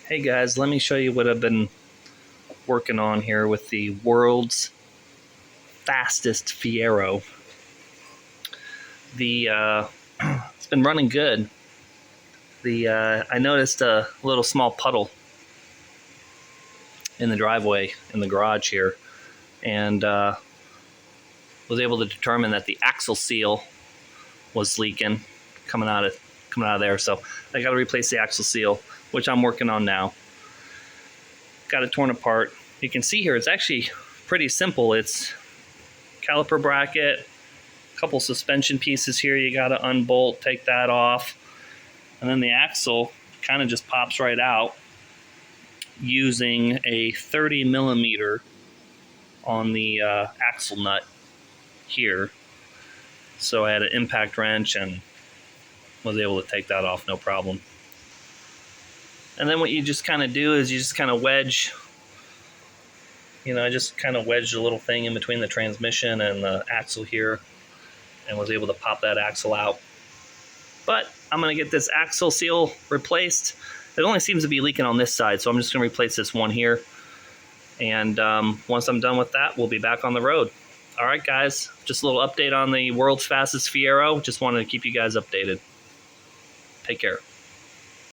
Hey guys, let me show you what I've been working on here with the world's fastest Fiero. It's been running good. I noticed a little small puddle in the driveway in the garage here, and was able to determine that the axle seal was leaking, coming out of there. So I got to replace the axle seal, which I'm working on now. Got it torn apart. You can see here it's actually pretty simple. It's caliper bracket, a couple suspension pieces here you got to unbolt, take that off, and then the axle kind of just pops right out using a 30 millimeter on the axle nut here. So I had an impact wrench and was able to take that off no problem. And then what you just kind of do is you just kind of wedge, I just kind of wedged a little thing in between the transmission and the axle here and was able to pop that axle out. But I'm going to get this axle seal replaced. It only seems to be leaking on this side, so I'm just going to replace this one here. And once I'm done with that, we'll be back on the road. All right, guys, just a little update on the world's fastest Fiero. Just wanted to keep you guys updated. Take care.